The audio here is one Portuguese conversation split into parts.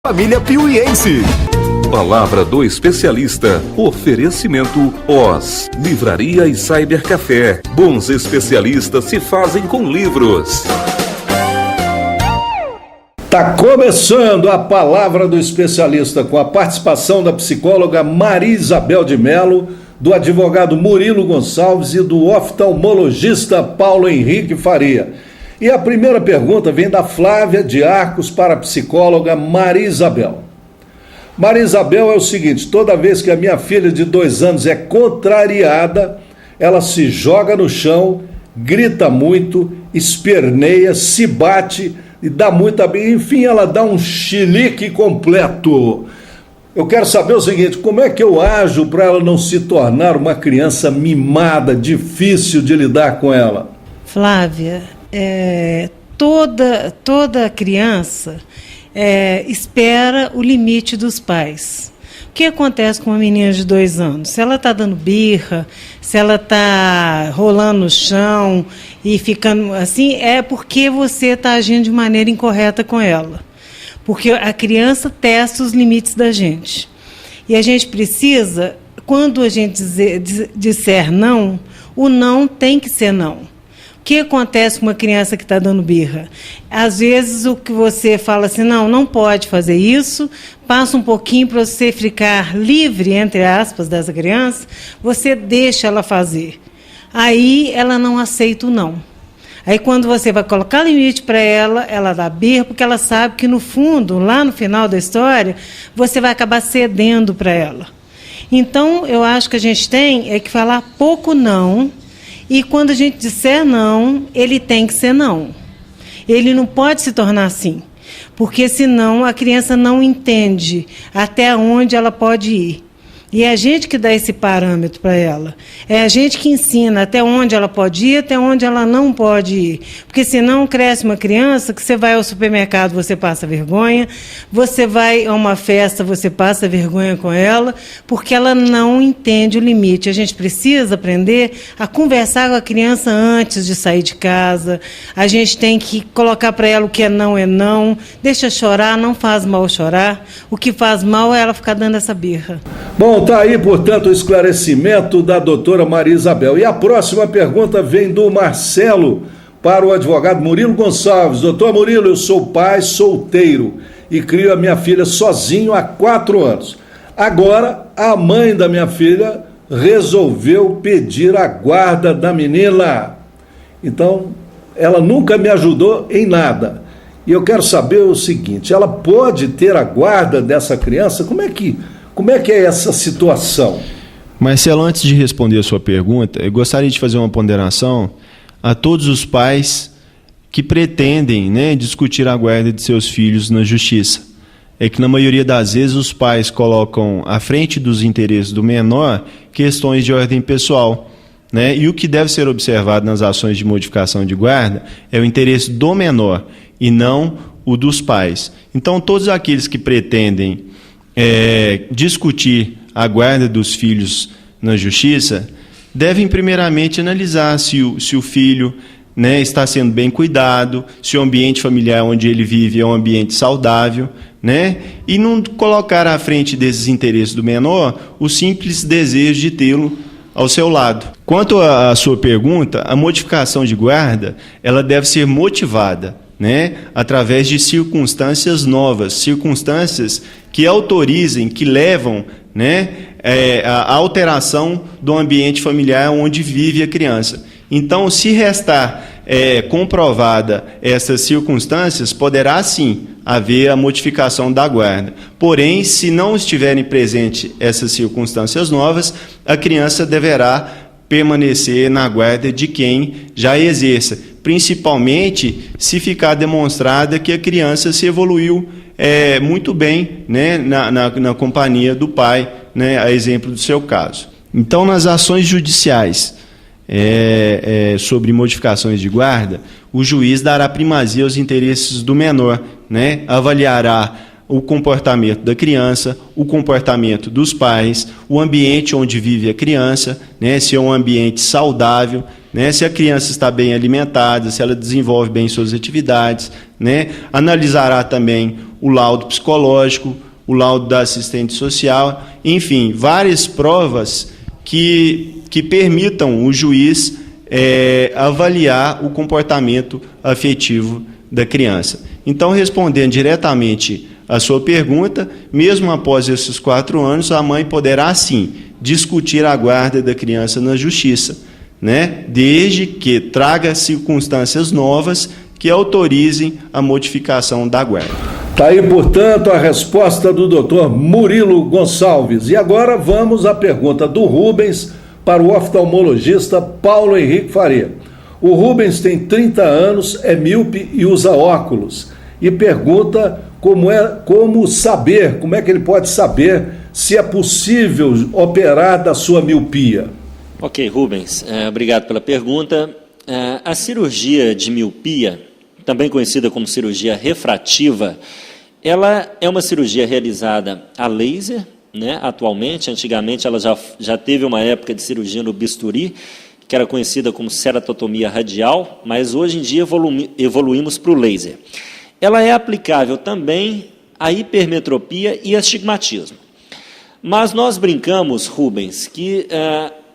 família piuiense. Palavra do especialista. Oferecimento OS. Livraria e Cybercafé. Bons especialistas se fazem com livros. Tá começando a Palavra do Especialista com a participação da psicóloga Maria Isabel de Mello, do advogado Murilo Gonçalves e do oftalmologista Paulo Henrique Faria. E a primeira pergunta vem da Flávia de Arcos para a psicóloga Maria Isabel. Maria Isabel, é o seguinte: toda vez que a minha filha de 2 anos é contrariada, ela se joga no chão, grita muito, esperneia, se bate e dá muita... Enfim, ela dá um chilique completo. Eu quero saber o seguinte: como é que eu ajo para ela não se tornar uma criança mimada, difícil de lidar com ela? Flávia, toda criança espera o limite dos pais. O que acontece com uma menina de 2 anos? Se ela está dando birra, se ela está rolando no chão e ficando assim, é porque você está agindo de maneira incorreta com ela. Porque a criança testa os limites da gente. E a gente precisa, quando a gente disser não, o não tem que ser não. O que acontece com uma criança que está dando birra? Às vezes o que você fala assim, não pode fazer isso, passa um pouquinho para você ficar livre, entre aspas, dessa criança, você deixa ela fazer. Aí ela não aceita o não. Aí quando você vai colocar limite para ela dá birra, porque ela sabe que no fundo, lá no final da história, você vai acabar cedendo para ela. Então, eu acho que a gente tem que falar pouco não. E quando a gente disser não, ele tem que ser não. Ele não pode se tornar assim, porque senão a criança não entende até onde ela pode ir. E é a gente que dá esse parâmetro para ela. É a gente que ensina até onde ela pode ir, até onde ela não pode ir. Porque senão cresce uma criança que você vai ao supermercado, você passa vergonha, você vai a uma festa, você passa vergonha com ela, porque ela não entende o limite. A gente precisa aprender a conversar com a criança antes de sair de casa. A gente tem que colocar para ela o que é não, deixa chorar, não faz mal chorar. O que faz mal é ela ficar dando essa birra. Bom, está aí, portanto, o esclarecimento da doutora Maria Isabel. E a próxima pergunta vem do Marcelo para o advogado Murilo Gonçalves. Doutor Murilo, eu sou pai solteiro e crio a minha filha sozinho há 4 anos. Agora, a mãe da minha filha resolveu pedir a guarda da menina. Então, ela nunca me ajudou em nada. E eu quero saber o seguinte: ela pode ter a guarda dessa criança? Como é que é essa situação? Marcelo, antes de responder a sua pergunta, eu gostaria de fazer uma ponderação a todos os pais que pretendem, discutir a guarda de seus filhos na justiça. É que, na maioria das vezes, os pais colocam à frente dos interesses do menor questões de ordem pessoal. E o que deve ser observado nas ações de modificação de guarda é o interesse do menor e não o dos pais. Então, todos aqueles que pretendem discutir a guarda dos filhos na justiça devem primeiramente analisar se o filho está sendo bem cuidado, se o ambiente familiar onde ele vive é um ambiente saudável, e não colocar à frente desses interesses do menor o simples desejo de tê-lo ao seu lado. Quanto à sua pergunta, a modificação de guarda ela deve ser motivada através de circunstâncias novas, circunstâncias que autorizem, que levam a alteração do ambiente familiar onde vive a criança. Então, se restar comprovada essas circunstâncias, poderá sim haver a modificação da guarda. Porém, se não estiverem presentes essas circunstâncias novas, a criança deverá permanecer na guarda de quem já exerça, principalmente se ficar demonstrada que a criança se evoluiu muito bem na companhia do pai, a exemplo do seu caso. Então, nas ações judiciais sobre modificações de guarda, o juiz dará primazia aos interesses do menor, avaliará o comportamento da criança, o comportamento dos pais, o ambiente onde vive a criança, se é um ambiente saudável, se a criança está bem alimentada, se ela desenvolve bem suas atividades, analisará também o laudo psicológico, o laudo da assistente social, enfim, várias provas que permitam o juiz avaliar o comportamento afetivo da criança. Então, respondendo diretamente à sua pergunta, mesmo após esses 4 anos, a mãe poderá, sim, discutir a guarda da criança na justiça, né? Desde que traga circunstâncias novas que autorizem a modificação da guarda. Está aí, portanto, a resposta do Dr. Murilo Gonçalves. E agora vamos à pergunta do Rubens para o oftalmologista Paulo Henrique Faria. O Rubens tem 30 anos, é míope e usa óculos. E pergunta como é que ele pode saber se é possível operar da sua miopia. Ok, Rubens, obrigado pela pergunta. A cirurgia de miopia, também conhecida como cirurgia refrativa, ela é uma cirurgia realizada a laser, né, atualmente. Antigamente ela já teve uma época de cirurgia no bisturi, que era conhecida como ceratotomia radial, mas hoje em dia evoluímos para o laser. Ela é aplicável também à hipermetropia e astigmatismo. Mas nós brincamos, Rubens, que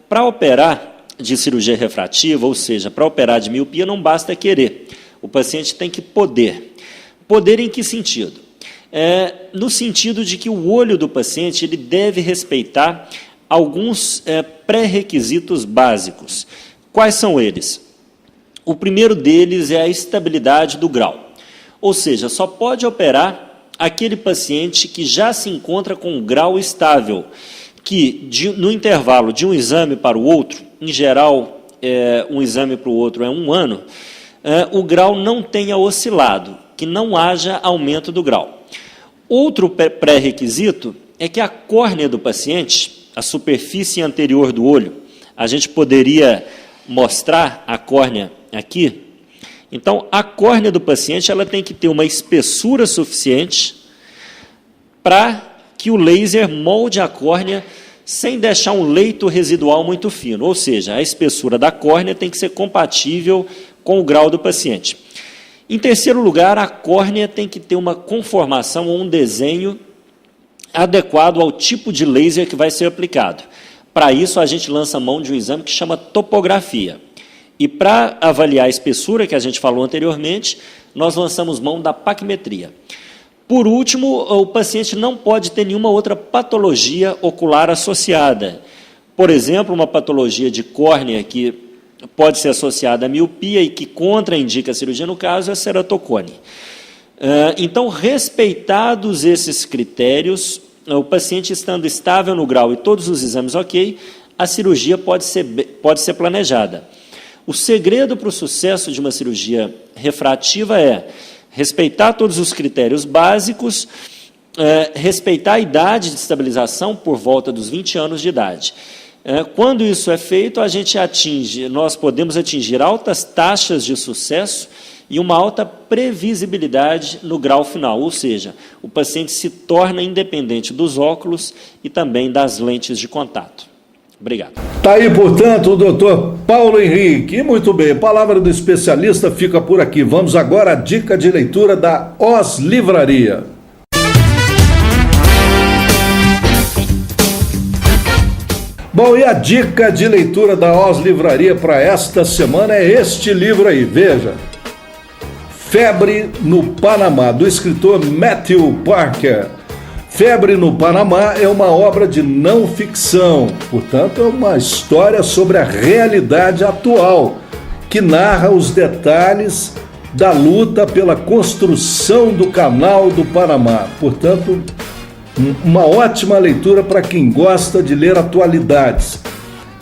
para operar de cirurgia refrativa, ou seja, para operar de miopia, não basta querer. O paciente tem que poder. Poder em que sentido? No sentido de que o olho do paciente ele deve respeitar alguns pré-requisitos básicos. Quais são eles? O primeiro deles é a estabilidade do grau. Ou seja, só pode operar aquele paciente que já se encontra com um grau estável, que no intervalo de um exame para o outro, em geral, um exame para o outro é 1 ano, o grau não tenha oscilado, que não haja aumento do grau. Outro pré-requisito é que a córnea do paciente, a superfície anterior do olho, a gente poderia mostrar a córnea aqui. Então, a córnea do paciente ela tem que ter uma espessura suficiente para que o laser molde a córnea sem deixar um leito residual muito fino, ou seja, a espessura da córnea tem que ser compatível com o grau do paciente. Em terceiro lugar, a córnea tem que ter uma conformação ou um desenho adequado ao tipo de laser que vai ser aplicado. Para isso, a gente lança mão de um exame que chama topografia. E para avaliar a espessura, que a gente falou anteriormente, nós lançamos mão da paquimetria. Por último, o paciente não pode ter nenhuma outra patologia ocular associada. Por exemplo, uma patologia de córnea que pode ser associada à miopia e que contraindica a cirurgia, no caso, é a ceratocone. Então, respeitados esses critérios, o paciente estando estável no grau e todos os exames ok, a cirurgia pode ser planejada. O segredo para o sucesso de uma cirurgia refrativa é respeitar todos os critérios básicos, respeitar a idade de estabilização por volta dos 20 anos de idade. Quando isso é feito, nós podemos atingir altas taxas de sucesso e uma alta previsibilidade no grau final, ou seja, o paciente se torna independente dos óculos e também das lentes de contato. Obrigado. Está aí, portanto, o doutor Paulo Henrique. Muito bem, a palavra do especialista fica por aqui. Vamos agora à dica de leitura da Os Livraria. Bom, e a dica de leitura da Os Livraria para esta semana é este livro aí, veja. Febre no Panamá, do escritor Matthew Parker. Febre no Panamá é uma obra de não ficção, portanto é uma história sobre a realidade atual, que narra os detalhes da luta pela construção do Canal do Panamá. Portanto, uma ótima leitura para quem gosta de ler atualidades.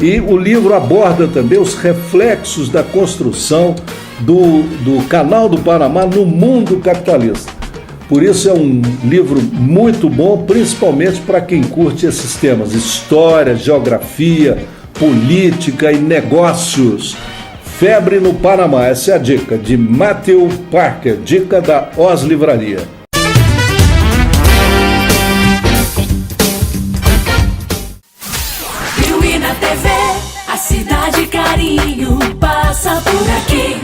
E o livro aborda também os reflexos da construção do Canal do Panamá no mundo capitalista. Por isso é um livro muito bom, principalmente para quem curte esses temas: história, geografia, política e negócios. Febre no Panamá, essa é a dica de Matthew Parker, dica da Os Livraria. Piuí na TV, a cidade carinho passa por aqui.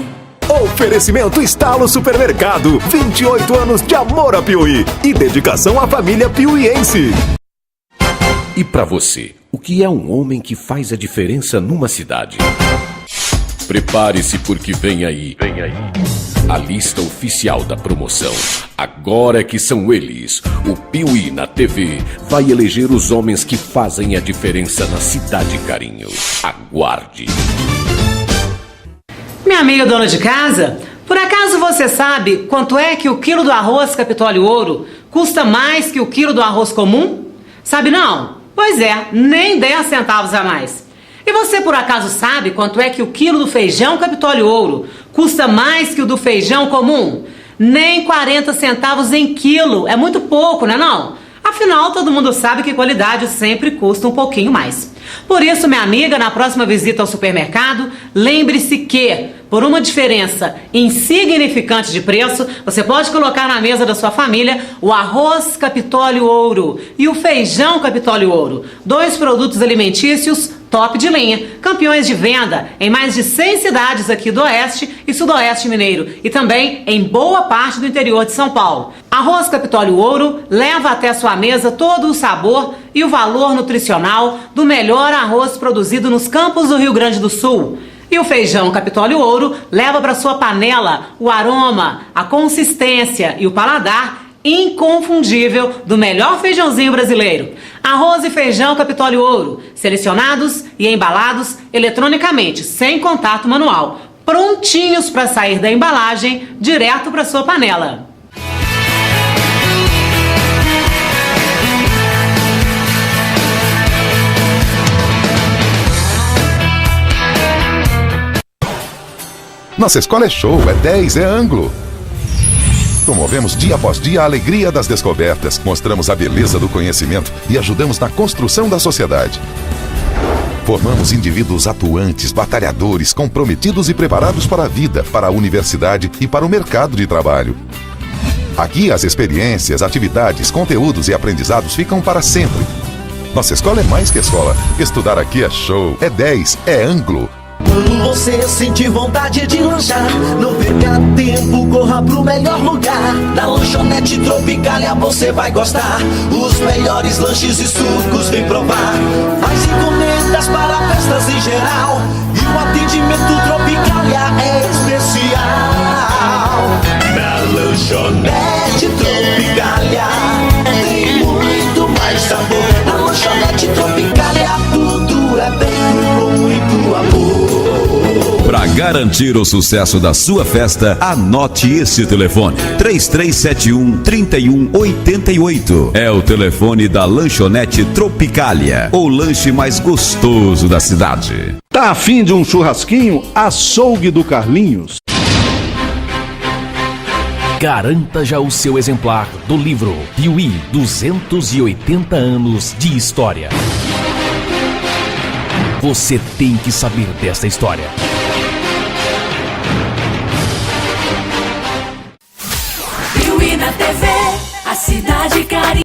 Oferecimento Estalo Supermercado. 28 anos de amor a Piuí e dedicação à família piuiense. E para você, o que é um homem que faz a diferença numa cidade? Prepare-se porque vem aí. A lista oficial da promoção. Agora que são eles, o Piuí na TV vai eleger os homens que fazem a diferença na cidade, carinho. Aguarde. Minha amiga dona de casa, por acaso você sabe quanto é que o quilo do arroz Capitólio Ouro custa mais que o quilo do arroz comum? Sabe não? Pois é, nem 10 centavos a mais. E você por acaso sabe quanto é que o quilo do feijão Capitólio Ouro custa mais que o do feijão comum? Nem 40 centavos em quilo. É muito pouco, né não? Afinal, todo mundo sabe que qualidade sempre custa um pouquinho mais. Por isso, minha amiga, na próxima visita ao supermercado, lembre-se que, por uma diferença insignificante de preço, você pode colocar na mesa da sua família o arroz Capitólio Ouro e o feijão Capitólio Ouro. 2 produtos alimentícios top de linha, campeões de venda em mais de 100 cidades aqui do Oeste e Sudoeste Mineiro e também em boa parte do interior de São Paulo. Arroz Capitólio Ouro leva até sua mesa todo o sabor e o valor nutricional do melhor arroz produzido nos campos do Rio Grande do Sul. E o feijão Capitólio Ouro leva para sua panela o aroma, a consistência e o paladar inconfundível do melhor feijãozinho brasileiro. Arroz e feijão Capitólio Ouro, selecionados e embalados eletronicamente, sem contato manual, prontinhos para sair da embalagem direto para sua panela. Nossa escola é show, é 10, é ângulo. Promovemos dia após dia a alegria das descobertas, mostramos a beleza do conhecimento e ajudamos na construção da sociedade. Formamos indivíduos atuantes, batalhadores, comprometidos e preparados para a vida, para a universidade e para o mercado de trabalho. Aqui as experiências, atividades, conteúdos e aprendizados ficam para sempre. Nossa escola é mais que escola. Estudar aqui é show, é 10, é ângulo. Quando você sentir vontade de lanchar, não perca tempo, corra pro melhor lugar. Na lanchonete Tropicália você vai gostar. Os melhores lanches e sucos vem provar. Faz encomendas para festas em geral e o atendimento Tropicália é especial. Na lanchonete Tropicália tem muito mais sabor. Na lanchonete Tropicália tudo é bem com muito amor. Para garantir o sucesso da sua festa, anote esse telefone: 3371-3188. É o telefone da Lanchonete Tropicália, o lanche mais gostoso da cidade. Tá afim de um churrasquinho? Açougue do Carlinhos. Garanta já o seu exemplar do livro Piuí, 280 anos de história. Você tem que saber desta história. Piuí na TV, a cidade carinhosa.